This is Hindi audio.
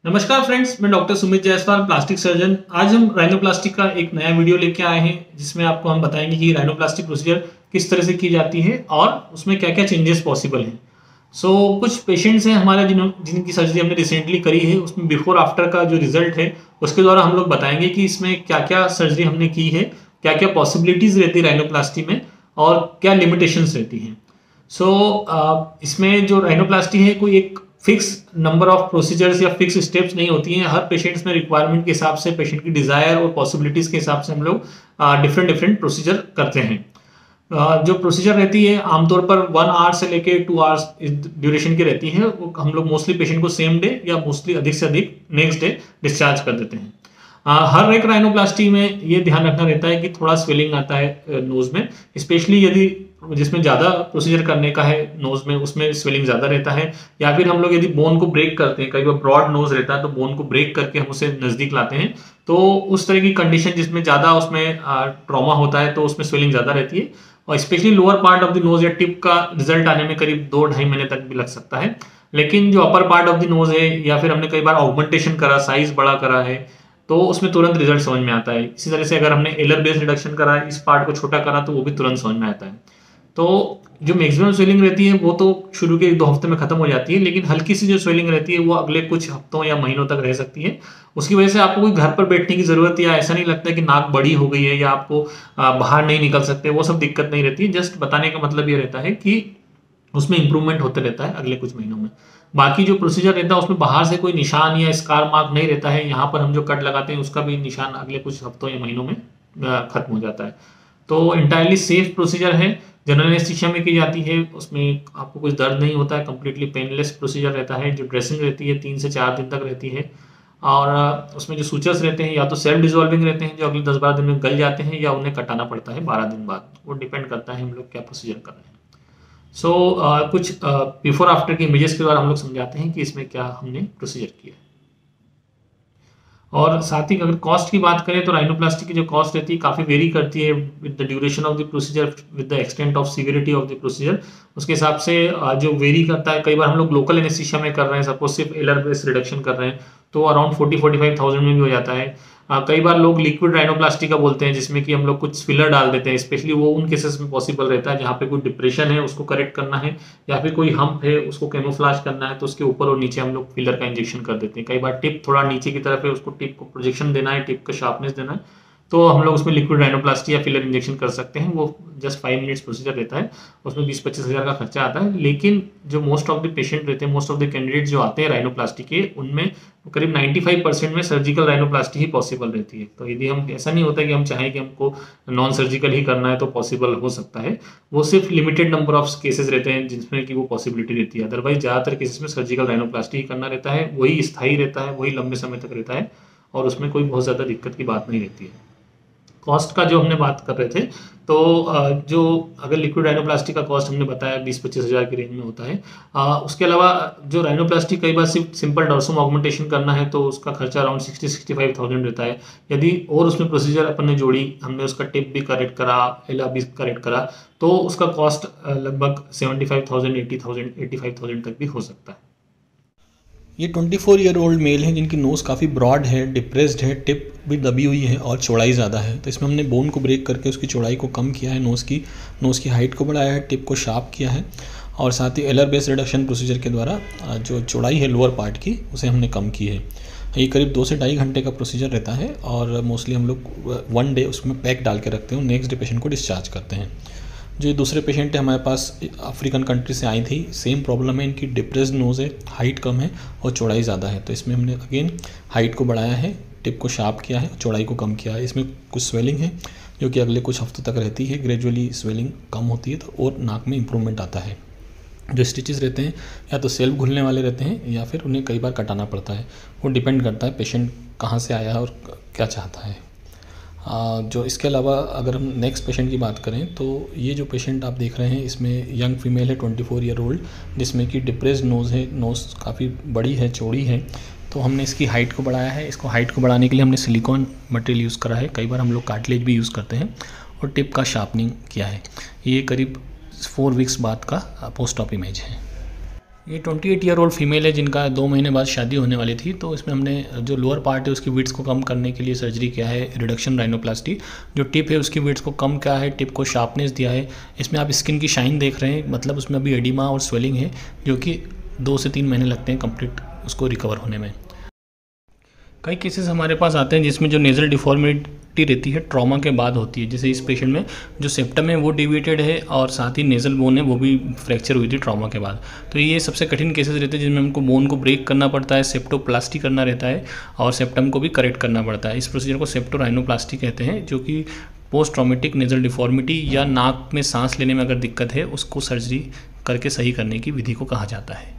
नमस्कार फ्रेंड्स, मैं doctor Sumit Jaiswal, plastic surgeon. आज हम राइनोप्लास्टी का एक नया वीडियो लेके आए हैं जिसमें आपको हम बताएंगे कि राइनोप्लास्टी प्रोसीजर किस तरह से की जाती है और उसमें क्या क्या चेंजेस पॉसिबल हैं। कुछ पेशेंट्स हैं हमारे जिनकी सर्जरी हमने रिसेंटली करी है, उसमें बिफोर आफ्टर का जो रिजल्ट है उसके द्वारा हम लोग बताएंगे कि इसमें क्या क्या सर्जरी हमने की है, क्या क्या पॉसिबिलिटीज रहती है राइनोप्लास्टी में और क्या लिमिटेशंस रहती हैं। इसमें जो राइनोप्लास्टी है कोई एक फिक्स नंबर ऑफ प्रोसीजर्स या फिक्स स्टेप्स नहीं होती हैं। हर पेशेंट्स में रिक्वायरमेंट के हिसाब से, पेशेंट की डिजायर और पॉसिबिलिटीज के हिसाब से हम लोग डिफरेंट डिफरेंट प्रोसीजर करते हैं। जो प्रोसीजर रहती है आमतौर पर 1 आवर से लेके 2 आवर्स ड्यूरेशन की रहती है। वो हम लोग मोस्टली पेशेंट को सेम डे या मोस्टली अधिक से अधिक नेक्स्ट डे डिस्चार्ज कर देते हैं। हर एक राइनोप्लास्टी में ये ध्यान रखना रहता है कि थोड़ा स्वेलिंग आता है नोज में, स्पेशली यदि जिसमें ज़्यादा प्रोसीजर करने का है नोज में, उसमें स्वेलिंग ज़्यादा रहता है। या फिर हम लोग यदि बोन को ब्रेक करते हैं, कई बार ब्रॉड नोज रहता है तो बोन को ब्रेक करके हम उसे नज़दीक लाते हैं, तो उस तरह की कंडीशन जिसमें ज़्यादा उसमें ट्रॉमा होता है तो उसमें स्वेलिंग ज़्यादा रहती है। और specially lower part of the nose या टिप का रिजल्ट आने में करीब 2-2.5 महीने तक भी लग सकता है। लेकिन जो upper part of the nose है या फिर हमने कई बार ऑगमेंटेशन करा, साइज बड़ा करा है, तो उसमें तुरंत रिजल्ट समझ में आता है। इसी तरह से अगर हमने एलर बेस रिडक्शन करा है, इस पार्ट को छोटा करा, तो वो भी तुरंत समझ में आता है। तो जो मैक्सिमम स्वेलिंग रहती है वो तो शुरू के 1-2 हफ्ते में खत्म हो जाती है, लेकिन हल्की सी जो स्वेलिंग रहती है वो अगले कुछ हफ्तों या महीनों तक रह सकती है। उसकी वजह से आपको कोई घर पर बैठने की जरूरत या ऐसा नहीं लगता है कि नाक बड़ी हो गई है या आपको बाहर नहीं निकल सकते, वो सब दिक्कत नहीं रहती है। जस्ट बताने का मतलब ये रहता है कि उसमें इंप्रूवमेंट होते रहता है अगले कुछ महीनों में। बाकी जो प्रोसीजर रहता है उसमें बाहर से कोई निशान या स्कार मार्क नहीं रहता है। यहाँ पर हम जो कट लगाते हैं उसका भी निशान अगले कुछ हफ्तों या महीनों में खत्म हो जाता है। तो इंटायरली सेफ प्रोसीजर है, जनरल एनेस्थीसिया में की जाती है। उसमें आपको कुछ दर्द नहीं होता है, कंप्लीटली पेनलेस प्रोसीजर रहता है। जो ड्रेसिंग रहती है 3 से 4 दिन तक रहती है। और उसमें जो सूचर्स रहते हैं या तो सेल्फ डिजोल्विंग रहते हैं जो अगले 10-12 दिन में गल जाते हैं, या उन्हें कटाना पड़ता है 12 दिन बाद। वो डिपेंड करता है हम लोग क्या प्रोसीजर कर रहे हैं। कुछ बिफोर आफ्टर की इमेजेस के द्वारा हम लोग समझाते हैं कि इसमें क्या हमने प्रोसीजर किया है। और साथ ही अगर कॉस्ट की बात करें तो राइनोप्लास्टी की जो कॉस्ट रहती है काफ़ी वेरी करती है with the duration of the procedure, with the extent of severity of the procedure. उसके हिसाब से जो वेरी करता है। कई बार हम लोग लोकल एनेस्थीसिया में कर रहे हैं, सपोज सिर्फ एलर बेस रिडक्शन कर रहे हैं, तो अराउंड 40-45,000 में भी हो जाता है। कई बार लोग लिक्विड राइनोप्लास्टी का बोलते हैं जिसमें कि हम लोग कुछ फिलर डाल देते हैं। स्पेशली वो उन केसेस में पॉसिबल रहता है जहाँ पे कोई डिप्रेशन है उसको करेक्ट करना है, या फिर कोई हम्प है उसको कैमोफ्लेज करना है, तो उसके ऊपर और नीचे हम लोग फिलर का इंजेक्शन कर देते हैं। कई बार टिप थोड़ा नीचे की तरफ है, उसको टिप को प्रोजेक्शन देना है, टिप का शार्पनेस देना है, तो हम लोग उसमें लिक्विड राइनोप्लास्टी या फिलर इंजेक्शन कर सकते हैं। वो जस्ट 5 मिनट्स प्रोसीजर रहता है, उसमें 20-25 हज़ार का खर्चा आता है। लेकिन जो मोस्ट ऑफ द पेशेंट रहते हैं, मोस्ट ऑफ द कैंडिडेट जो आते हैं राइनोप्लास्टी के, उनमें करीब 95% में सर्जिकल राइनोप्लास्टी ही पॉसिबल रहती है। तो यदि हम, ऐसा नहीं होता कि हम चाहें कि हमको नॉन सर्जिकल ही करना है तो पॉसिबल हो सकता है। वो सिर्फ लिमिटेड नंबर ऑफ केसेस रहते हैं जिसमें कि वो पॉसिबिलिटी रहती है। अदरवाइज ज़्यादातर केसेस में सर्जिकल राइनोप्लास्टी ही करना रहता है। वही स्थायी रहता है, वही लंबे समय तक रहता है और उसमें कोई बहुत ज़्यादा दिक्कत की बात नहीं रहती है। कॉस्ट का जो हमने बात कर रहे थे, तो जो अगर लिक्विड राइनोप्लास्टी का कॉस्ट हमने बताया 20-25 हज़ार की रेंज में होता है। उसके अलावा जो राइनोप्लास्टी कई बार सिर्फ सिंपल डॉर्सम ऑगमेंटेशन करना है तो उसका खर्चा अराउंड 60-65,000 रहता है। यदि और उसमें प्रोसीजर अपन ने जोड़ी, हमने उसका टिप भी करेक्ट करा, एला भी करेक्ट करा, तो उसका कॉस्ट लगभग 75,000, 80,000, 85,000 तक भी हो सकता है। ये 24 ईयर ओल्ड मेल है जिनकी नोज़ काफ़ी ब्रॉड है, डिप्रेस्ड है, टिप भी दबी हुई है और चौड़ाई ज़्यादा है। तो इसमें हमने बोन को ब्रेक करके उसकी चौड़ाई को कम किया है, नोज़ की हाइट को बढ़ाया है, टिप को शार्प किया है, और साथ ही एलर बेस रिडक्शन प्रोसीजर के द्वारा जो चौड़ाई है लोअर पार्ट की उसे हमने कम की है। ये करीब 2 से 2.5 घंटे का प्रोसीजर रहता है और मोस्टली हम लोग 1 डे उसमें पैक डाल के रखते हैं, नेक्स्ट डे पेशेंट को डिस्चार्ज करते हैं। जो दूसरे पेशेंट है हमारे पास अफ्रीकन कंट्री से आई थी, सेम प्रॉब्लम है, इनकी डिप्रेस्ड नोज़ है, हाइट कम है और चौड़ाई ज़्यादा है। तो इसमें हमने अगेन हाइट को बढ़ाया है, टिप को शार्प किया है, चौड़ाई को कम किया है। इसमें कुछ स्वेलिंग है जो कि अगले कुछ हफ्तों तक रहती है, ग्रेजुअली स्वेलिंग कम होती है तो और नाक में इंप्रूवमेंट आता है। जो स्टिचेस रहते हैं या तो सेल्फ घुलने वाले रहते हैं या फिर उन्हें कई बार कटाना पड़ता है। वो डिपेंड करता है पेशेंट कहाँ से आया है और क्या चाहता है। जो इसके अलावा अगर हम नेक्स्ट पेशेंट की बात करें तो ये जो पेशेंट आप देख रहे हैं इसमें यंग फीमेल है 24 ईयर ओल्ड, जिसमें कि डिप्रेस्ड नोज़ है, नोज़ काफ़ी बड़ी है, चौड़ी है। तो हमने इसकी हाइट को बढ़ाया है। इसको हाइट को बढ़ाने के लिए हमने सिलिकॉन मटेरियल यूज़ करा है, कई बार हम लोग कार्टिलेज भी यूज़ करते हैं, और टिप का शार्पनिंग किया है। ये करीब 4 वीक्स बाद का पोस्ट ऑप इमेज है। ये 28 ईयर ओल्ड फीमेल है जिनका 2 महीने बाद शादी होने वाली थी। तो इसमें हमने जो लोअर पार्ट है उसकी विड्थ को कम करने के लिए सर्जरी किया है, रिडक्शन राइनोप्लास्टी। जो टिप है उसकी विड्थ को कम किया है, टिप को शार्पनेस दिया है। इसमें आप स्किन की शाइन देख रहे हैं, मतलब उसमें अभी एडिमा और स्वेलिंग है, जो कि 2 से 3 महीने लगते हैं कंप्लीट उसको रिकवर होने में। कई केसेस हमारे पास आते हैं जिसमें जो नेज़ल डिफॉर्मिटी रहती है ट्रॉमा के बाद होती है। जैसे इस पेशेंट में जो सेप्टम है वो डिविएटेड है और साथ ही नेज़ल बोन है वो भी फ्रैक्चर हुई थी ट्रॉमा के बाद। तो ये सबसे कठिन केसेस रहते हैं जिनमें हमको बोन को ब्रेक करना पड़ता है, सेप्टोप्लास्टी करना रहता है और सेप्टम को भी करेक्ट करना पड़ता है। इस प्रोसीजर को सेप्टोराइनोप्लास्टी कहते हैं, जो कि पोस्ट ट्रॉमेटिक नेज़ल डिफॉर्मिटी या नाक में सांस लेने में अगर दिक्कत है उसको सर्जरी करके सही करने की विधि को कहा जाता है।